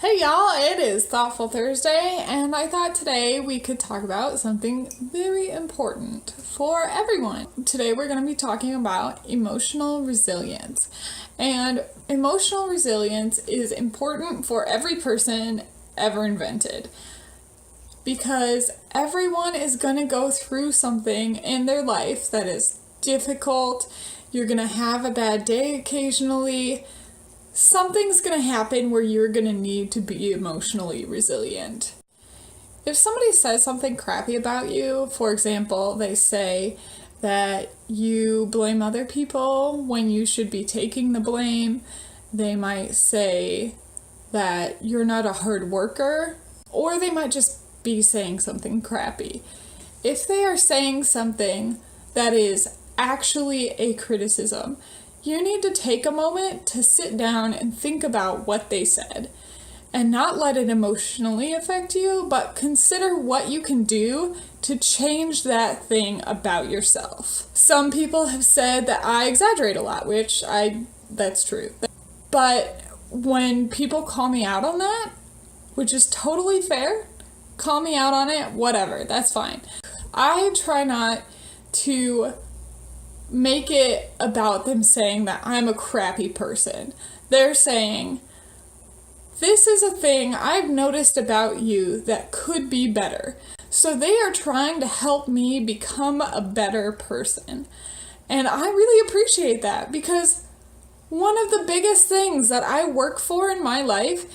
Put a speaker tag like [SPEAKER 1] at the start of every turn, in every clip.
[SPEAKER 1] Hey y'all, it is Thoughtful Thursday, and I thought today we could talk about something very important for everyone. Today we're going to be talking about emotional resilience. And emotional resilience is important for every person ever invented. Because everyone is going to go through something in their life that is difficult. You're going to have a bad day occasionally. Something's going to happen where you're going to need to be emotionally resilient. If somebody says something crappy about you, for example, they say that you blame other people when you should be taking the blame, they might say that you're not a hard worker, or they might just be saying something crappy. If they are saying something that is actually a criticism, you need to take a moment to sit down and think about what they said and not let it emotionally affect you, but consider what you can do to change that thing about yourself. Some people have said that I exaggerate a lot, that's true. But when people call me out on that, which is totally fair, call me out on it, whatever, that's fine. I try not to make it about them saying that I'm a crappy person. They're saying, this is a thing I've noticed about you that could be better. So they are trying to help me become a better person. And I really appreciate that, because one of the biggest things that I work for in my life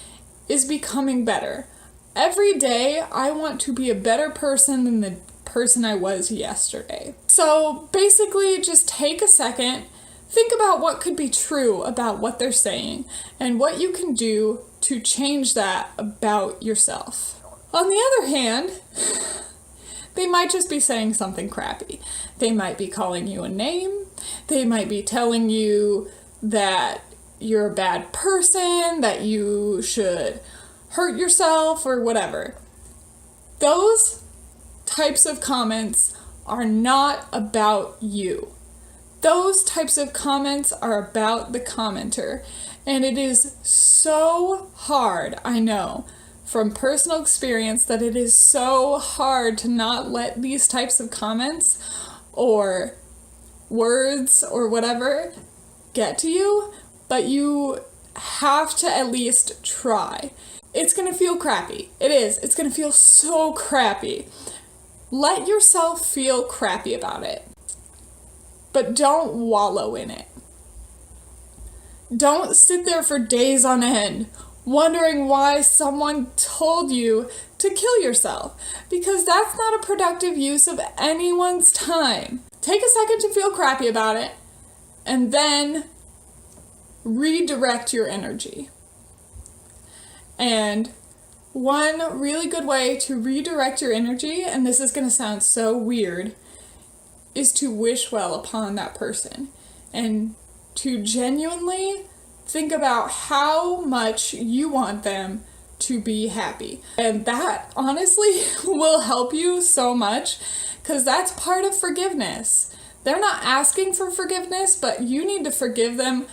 [SPEAKER 1] is becoming better. Every day I want to be a better person than the person I was yesterday. So basically, just take a second, think about what could be true about what they're saying and what you can do to change that about yourself. On the other hand, they might just be saying something crappy. They might be calling you a name. They might be telling you that you're a bad person, that you should hurt yourself or whatever. Those types of comments are not about you. Those types of comments are about the commenter. And it is so hard, I know, from personal experience, that it is so hard to not let these types of comments or words or whatever get to you, but you have to at least try. It's gonna feel crappy. It is. It's gonna feel so crappy. Let yourself feel crappy about it, but don't wallow in it. Don't sit there for days on end wondering why someone told you to kill yourself, because that's not a productive use of anyone's time. Take a second to feel crappy about it, and then redirect your energy. And one really good way to redirect your energy, and this is going to sound so weird, is to wish well upon that person and to genuinely think about how much you want them to be happy. And that honestly will help you so much, because that's part of forgiveness. They're not asking for forgiveness, but you need to forgive them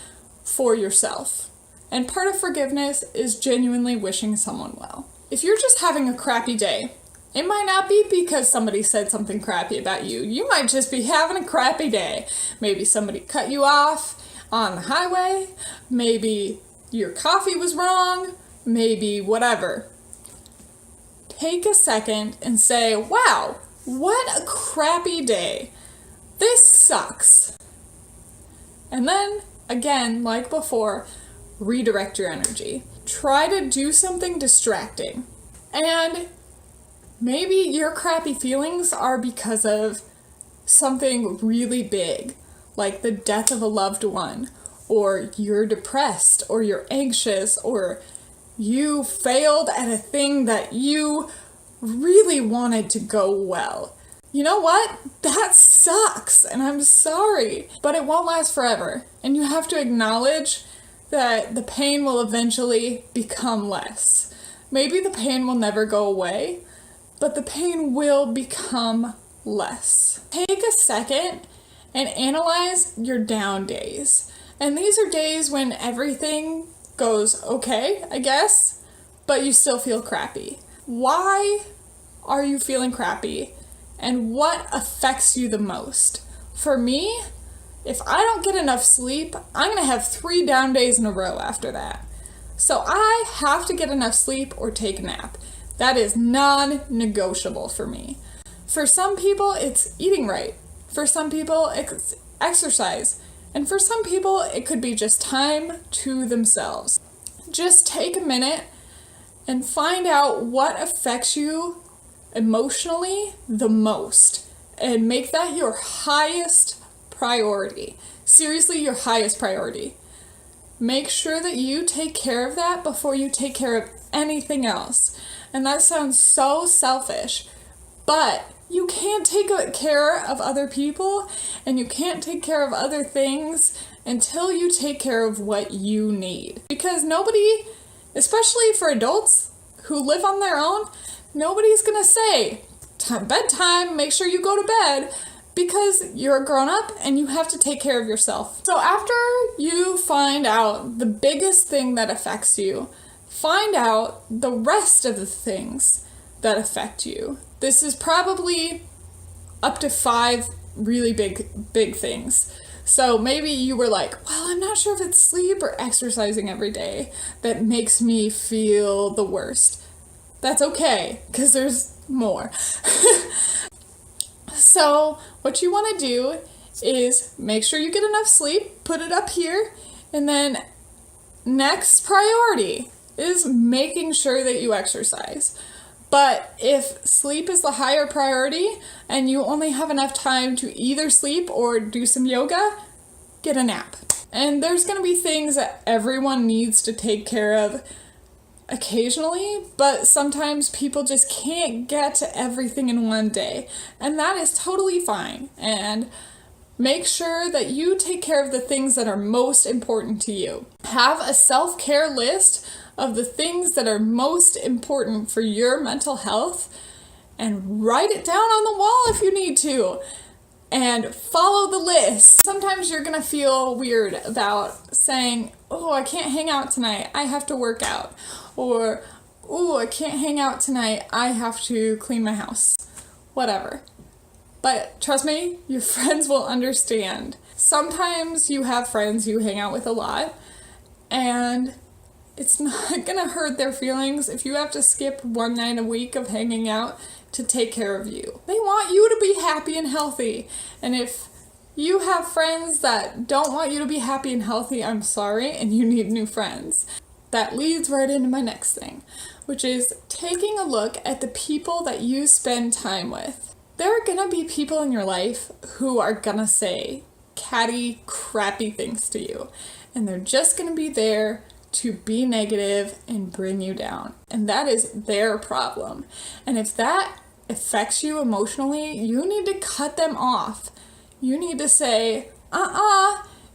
[SPEAKER 1] for yourself. And part of forgiveness is genuinely wishing someone well. If you're just having a crappy day, it might not be because somebody said something crappy about you. You might just be having a crappy day. Maybe somebody cut you off on the highway. Maybe your coffee was wrong. Maybe whatever. Take a second and say, wow, what a crappy day. This sucks. And then, again, like before, redirect your energy. Try to do something distracting. And maybe your crappy feelings are because of something really big, like the death of a loved one, or you're depressed, or you're anxious, or you failed at a thing that you really wanted to go well. You know what? That sucks, and I'm sorry, but it won't last forever. And you have to acknowledge that the pain will eventually become less. Maybe the pain will never go away, but the pain will become less. Take a second and analyze your down days. And these are days when everything goes okay, I guess, but you still feel crappy. Why are you feeling crappy? And what affects you the most? For me, if I don't get enough sleep, I'm going to have 3 down days in a row after that. So I have to get enough sleep or take a nap. That is non-negotiable for me. For some people, it's eating right. For some people, it's exercise. And for some people, it could be just time to themselves. Just take a minute and find out what affects you emotionally the most and make that your highest priority. Seriously, your highest priority. Make sure that you take care of that before you take care of anything else. And that sounds so selfish, but you can't take care of other people and you can't take care of other things until you take care of what you need. Because nobody, especially for adults who live on their own, nobody's gonna say, bedtime, make sure you go to bed, because you're a grown up and you have to take care of yourself. So after you find out the biggest thing that affects you, find out the rest of the things that affect you. This is probably up to 5 really big things. So maybe you were like, well, I'm not sure if it's sleep or exercising every day that makes me feel the worst. That's okay, because there's more. So what you want to do is make sure you get enough sleep, put it up here, and then next priority is making sure that you exercise. But if sleep is the higher priority and you only have enough time to either sleep or do some yoga, get a nap. And there's going to be things that everyone needs to take care of occasionally, but sometimes people just can't get to everything in one day, and that is totally fine. And make sure that you take care of the things that are most important to you. Have a self-care list of the things that are most important for your mental health and write it down on the wall if you need to. And follow the list. Sometimes you're gonna feel weird about saying, oh, I can't hang out tonight, I have to work out. Or, oh, I can't hang out tonight, I have to clean my house. Whatever. But trust me, your friends will understand. Sometimes you have friends you hang out with a lot, and it's not gonna hurt their feelings if you have to skip 1 night a week of hanging out to take care of you. They want you to be happy and healthy. And if you have friends that don't want you to be happy and healthy, I'm sorry, and you need new friends. That leads right into my next thing, which is taking a look at the people that you spend time with. There are gonna be people in your life who are gonna say catty, crappy things to you, and they're just gonna be there to be negative and bring you down. And that is their problem. And if that affects you emotionally, you need to cut them off. You need to say,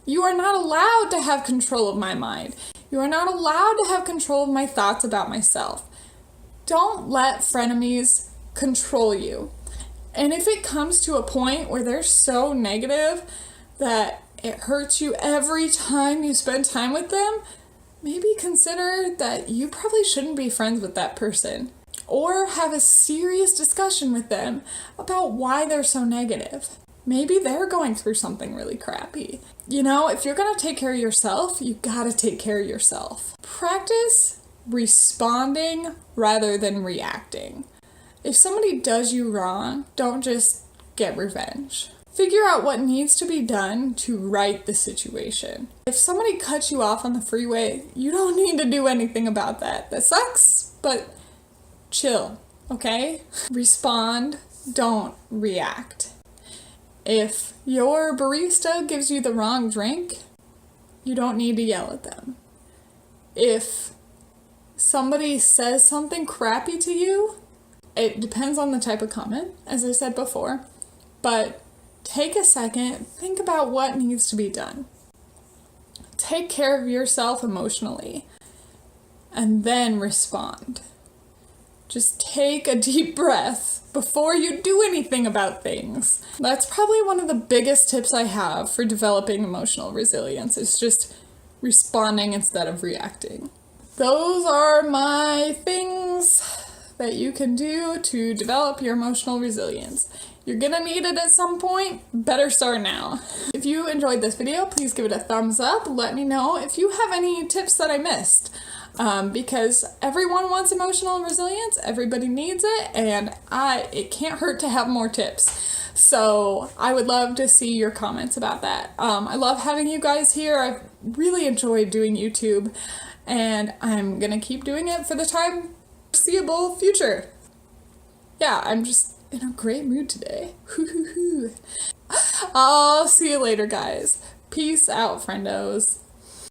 [SPEAKER 1] you are not allowed to have control of my mind. You are not allowed to have control of my thoughts about myself. Don't let frenemies control you. And if it comes to a point where they're so negative that it hurts you every time you spend time with them, maybe consider that you probably shouldn't be friends with that person. Or have a serious discussion with them about why they're so negative. Maybe they're going through something really crappy. You know, if you're gonna take care of yourself, you gotta take care of yourself. Practice responding rather than reacting. If somebody does you wrong, don't just get revenge. Figure out what needs to be done to right the situation. If somebody cuts you off on the freeway, you don't need to do anything about that. That sucks, but chill, okay? Respond, don't react. If your barista gives you the wrong drink, you don't need to yell at them. If somebody says something crappy to you, it depends on the type of comment, as I said before, but take a second, think about what needs to be done. Take care of yourself emotionally, and then respond. Just take a deep breath before you do anything about things. That's probably one of the biggest tips I have for developing emotional resilience, is just responding instead of reacting. Those are my that you can do to develop your emotional resilience. You're gonna need it at some point. Better start now. If you enjoyed this video, please give it a thumbs up. Let me know if you have any tips that I missed. Because everyone wants emotional resilience, everybody needs it, and it can't hurt to have more tips. So I would love to see your comments about that. I love having you guys here. I've really enjoyed doing YouTube, and I'm gonna keep doing it for the foreseeable future. Yeah, I'm just in a great mood today. I'll see you later, guys. Peace out, friendos.